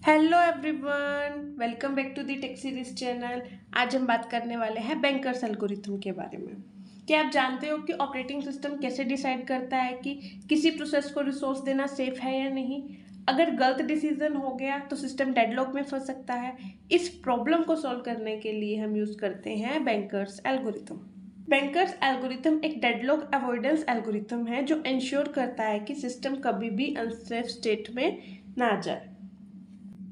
Hello everyone, welcome back to the tech series channel. आज हम बात करने वाले हैं बैंकर्स एल्गोरिथम के बारे में। क्या आप जानते हो कि ऑपरेटिंग सिस्टम कैसे डिसाइड करता है कि किसी प्रोसेस को रिसोर्स देना सेफ है या नहीं। अगर गलत डिसीजन हो गया तो सिस्टम डेडलॉक में फंस सकता है। इस प्रॉब्लम को सॉल्व करने के लिए हम यूज करते हैं बैंकर्स एल्गोरिथम। बैंकर्स एल्गोरिथम एक डेडलॉक अवॉइडेंस एल्गोरिथम है जो इंश्योर करता है कि सिस्टम कभी भी अनसेफ स्टेट में ना जाए।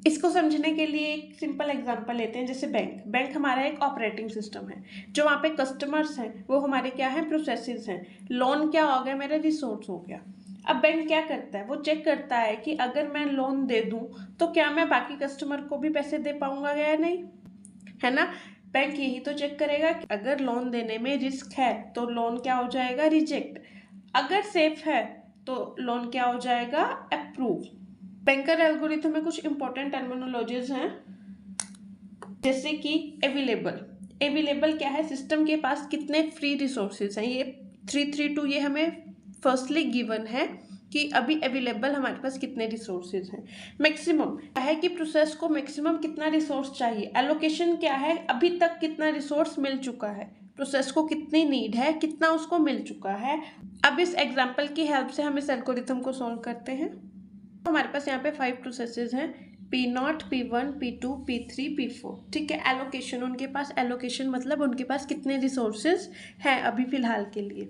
इसको समझने के लिए एक सिंपल एग्जांपल लेते हैं। जैसे बैंक हमारा एक ऑपरेटिंग सिस्टम है। जो वहाँ पे कस्टमर्स हैं वो हमारे क्या हैं, प्रोसेसेस हैं। लोन क्या हो गया, मेरा रिसोर्स हो गया। अब बैंक क्या करता है, वो चेक करता है कि अगर मैं लोन दे दूं तो क्या मैं बाकी कस्टमर को भी पैसे दे पाऊंगा या नहीं, है ना। बैंक यही तो चेक करेगा कि अगर लोन देने में रिस्क है तो लोन क्या हो जाएगा, रिजेक्ट। अगर सेफ है तो लोन क्या हो जाएगा, अप्रूव। बैंकर एल्गोरिथम में कुछ इंपॉर्टेंट टर्मिनोलॉजीज हैं, जैसे कि अवेलेबल क्या है, सिस्टम के पास कितने फ्री रिसोर्सेज हैं। ये 332 ये हमें फर्स्टली गिवन है कि अभी अवेलेबल हमारे पास कितने रिसोर्सेज हैं। मैक्सिमम है कि प्रोसेस को मैक्सिमम कितना रिसोर्स चाहिए। एलोकेशन क्या है, अभी तक कितना रिसोर्स मिल चुका है, प्रोसेस को कितनी नीड है, कितना उसको मिल चुका है। अब इस एग्जाम्पल की हेल्प से हम इस एल्गोरिथम को सॉल्व करते हैं। हमारे पास यहाँ पे 5 प्रोसेसेस हैं, P0, P1, P2, P3, P4। ठीक है। एलोकेशन, उनके पास एलोकेशन मतलब उनके पास कितने रिसोर्सेज हैं अभी फिलहाल के लिए।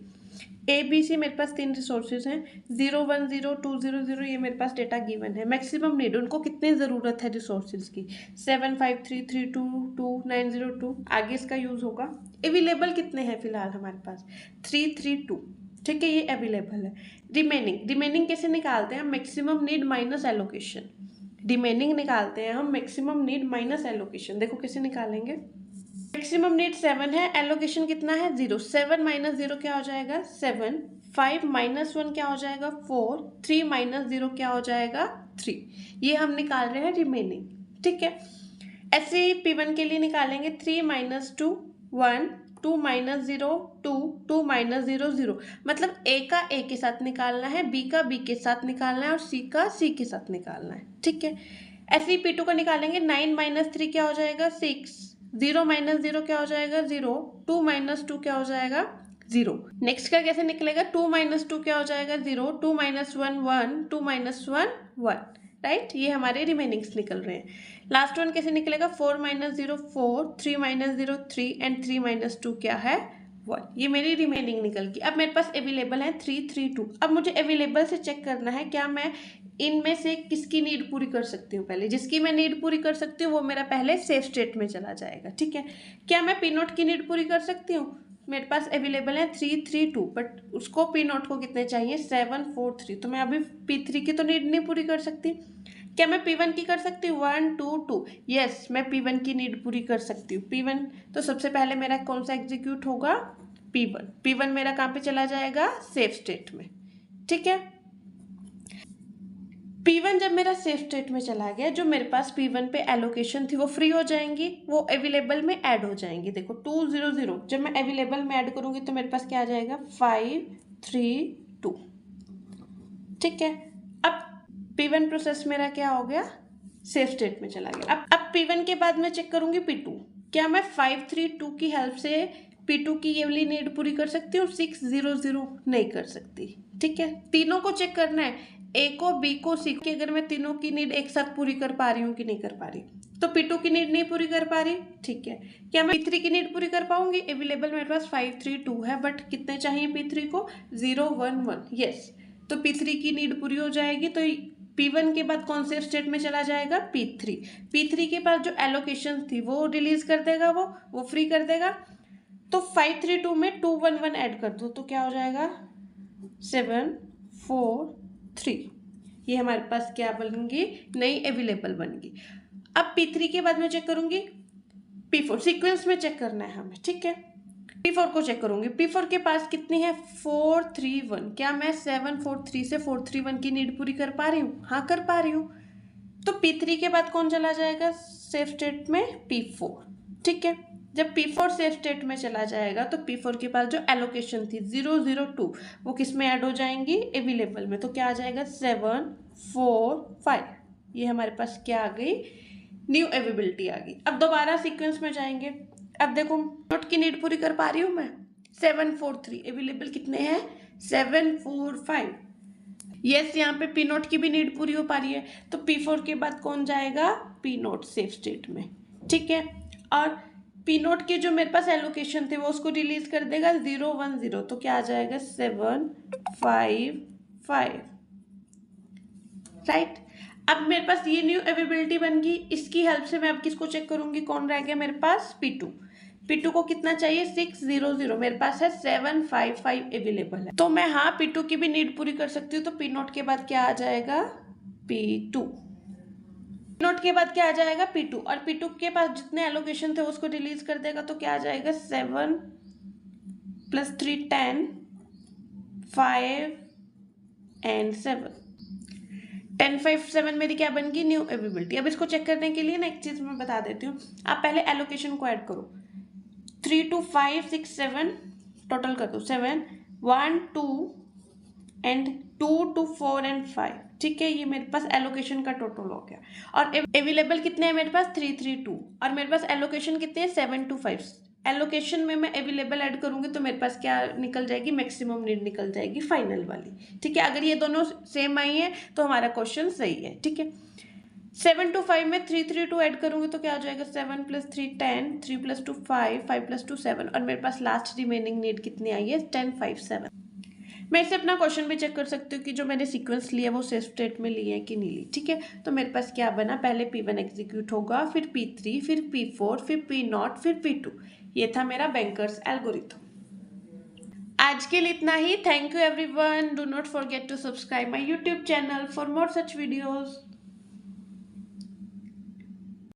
ABC मेरे पास 3 रिसोर्सेज हैं, 0, 1, 0, 2, 0, 0। ये मेरे पास डेटा गिवन है। मैक्सिमम नीड, उनको कितनी ज़रूरत है रिसोर्सेज की, 7, 5, 3, 3, 2, 2, 9, 0, 2। आगे इसका यूज़ होगा। अवेलेबल कितने हैं फिलहाल हमारे पास, 3, 3, 2। ठीक है, ये अवेलेबल है। रिमेनिंग कैसे निकालते हैं हम, maximum need minus allocation. Remaining निकालते हैं हम मैक्सिमम नीड माइनस एलोकेशन। देखो कैसे निकालेंगे। मैक्सिमम नीड 7 है, एलोकेशन कितना है, 0। 7 माइनस 0 क्या हो जाएगा, 7। 5 माइनस 1 क्या हो जाएगा, 4। 3 माइनस 0 क्या हो जाएगा, 3। ये हम निकाल रहे हैं रिमेनिंग। ठीक है। ऐसे ही P1 के लिए निकालेंगे, 3 माइनस 2, 1। 2 माइनस 0, 2। 2 माइनस 0, 0। मतलब A का A के साथ निकालना है, B का B के साथ निकालना है और C का C के साथ निकालना है। ठीक है। ऐसे ही P2 का निकालेंगे, 9 माइनस 3 क्या हो जाएगा, 6। 0 माइनस 0 क्या हो जाएगा, 0। 2 माइनस 2 क्या हो जाएगा, 0। नेक्स्ट का कैसे निकलेगा, 2 माइनस 2 क्या हो जाएगा, 0। 2 माइनस 1, 1। 2 माइनस 1, 1। राइट, ये हमारे रिमेनिंग्स निकल रहे हैं। लास्ट वन कैसे निकलेगा, 4 माइनस 0, 4। 3 माइनस 0, 3। एंड 3 माइनस 2 क्या है, 1। ये मेरी रिमेनिंग निकल गई। अब मेरे पास अवेलेबल है 3, 3, 2। अब मुझे अवेलेबल से चेक करना है क्या मैं इनमें से किसकी नीड पूरी कर सकती हूँ। पहले जिसकी मैं नीड पूरी कर सकती हूँ वो मेरा पहले सेफ स्टेट में चला जाएगा। ठीक है। क्या मैं P0 की नीड पूरी कर सकती हूँ, मेरे पास अवेलेबल है 3, 3, 2। बट उसको P0 को कितने चाहिए, 7, 4, 3। तो मैं अभी P3 की तो नीड नहीं पूरी कर सकती। क्या मैं P1 की कर सकती हूँ, 1, 2, 2। यस, मैं P1 की नीड पूरी कर सकती हूँ। P1 तो सबसे पहले मेरा कौन सा एग्जीक्यूट होगा, P1। P1 मेरा कहाँ पे चला जाएगा, सेफ स्टेट में। ठीक है। P1 जब मेरा सेफ स्टेट में चला गया, जो मेरे पास P1 पे एलोकेशन थी वो फ्री हो जाएंगी, वो अवेलेबल में ऐड हो जाएंगी। देखो 2, 0, 0 जब मैं अवेलेबल में ऐड करूंगी तो मेरे पास क्या आ जाएगा, 5, 3, 2। ठीक है। अब P1 प्रोसेस मेरा क्या हो गया, सेफ स्टेट में चला गया। अब P1 के बाद मैं चेक करूंगी P2। क्या मैं 5, 3, 2 की हेल्प से P2 की ये वाली नीड पूरी कर सकती हूँ, 6, 0, 0 नहीं कर सकती। ठीक है। तीनों को चेक करना है, A को, B को, C को, अगर मैं तीनों की नीड एक साथ पूरी कर पा रही हूँ कि नहीं कर पा रही। तो P2 की नीड नहीं पूरी कर पा रही। ठीक है। क्या मैं P3 की नीड पूरी कर पाऊंगी, अवेलेबल मेरे पास 5, 3, 2 है, बट कितने चाहिए P3 को, 0, 1, 1। यस, तो P3 की नीड पूरी हो जाएगी। तो P1 के बाद कौन से स्टेट में चला जाएगा, P3। P3 के पास जो एलोकेशन थी वो रिलीज कर देगा, वो फ्री कर देगा। तो 5, 3, 2 में 2, 1, 1 ऐड कर दो तो क्या हो जाएगा, 7, 4, 3। ये हमारे पास क्या बनेंगी, नई अवेलेबल बनेगी। अब P3 के बाद मैं चेक करूंगी P4। सीक्वेंस में चेक करना है हमें। ठीक है। P4 को चेक करूंगी, P4 के पास कितनी है, 4, 3, 1। क्या मैं 7, 4, 3 से 4, 3, 1 की नीड पूरी कर पा रही हूँ, हाँ कर पा रही हूँ। तो P3 के बाद कौन चला जाएगा सेफ स्टेट में, P4। ठीक है। जब P4 सेफ स्टेट में चला जाएगा तो P4 के पास जो एलोकेशन थी 0, 0, 2 वो किस में ऐड हो जाएंगी, अवेलेबल में। तो क्या आ जाएगा, 7, 4, 5। ये हमारे पास क्या आ गई, न्यू अवेलेबिलिटी आ गई। अब दोबारा सीक्वेंस में जाएंगे। अब देखो नोट की नीड पूरी कर पा रही हूँ मैं, 743 अवेलेबल कितने हैं, 745। यस, यहाँ पे पी नोट की भी नीड पूरी हो पा रही है, तो P4 के बाद कौन जाएगा, पी नोट सेफ स्टेट में, ठीक है। और पी नोट के जो मेरे पास एलोकेशन थे वो उसको रिलीज कर देगा 010, तो क्या आ जाएगा 755, राइट। अब मेरे पास ये न्यू अवेलेबिलिटी बन गई, इसकी हेल्प से मैं अब किसको चेक करूंगी, कौन रह गया मेरे पास, P2। P2 को कितना चाहिए, 600, मेरे पास है 755 अवेलेबल है, तो मैं हाँ P2 की भी नीड पूरी कर सकती हूँ। तो P नोट के बाद क्या आ जाएगा, P2। नोट के बाद क्या आ जाएगा, P2, और P2 के पास जितने एलोकेशन थे उसको रिलीज कर देगा, तो क्या आ जाएगा 7 + 3 10, 5 and 7, 10 5 7 मेरी क्या बन गई, न्यू अवेलेबिलिटी। अब इसको चेक करने के लिए ना एक चीज मैं बता देती हूँ, आप पहले एलोकेशन को ऐड करो, 3 to 5 6 7 टोटल कर दो, 7 1 2 एंड 2 to 4 and 5, ठीक है। ये मेरे पास एलोकेशन का टोटल हो गया। और अवेलेबल कितने हैं मेरे पास, 3 3 2, और मेरे पास एलोकेशन कितने हैं, 7 to 5। एलोकेशन में मैं अवेलेबल ऐड करूंगी तो मेरे पास क्या निकल जाएगी, मैक्सिमम नीड निकल जाएगी फाइनल वाली, ठीक है। अगर ये दोनों सेम आई है तो हमारा क्वेश्चन सही है, ठीक है। 7 to 5 में 3 3 2 ऐड करूंगी तो क्या हो जाएगा, 7 + 3 10, 3 + 2 5, 5 + 2 7, और मेरे पास लास्ट रिमेनिंग नीड कितनी आई है, 10 5 7। मैं इसे अपना क्वेश्चन भी चेक कर सकती हूँ कि जो मैंने सीक्वेंस लिया वो सेफ स्टेट में लिए है कि नहीं ली, ठीक है। तो मेरे पास क्या बना, पहले P1 एग्जीक्यूट होगा, फिर P3, फिर P4, फिर P0, फिर P2। ये था मेरा बैंकर्स एल्गोरिथम। आज के लिए इतना ही। Thank you everyone. Do not forget to subscribe my YouTube channel for more such videos.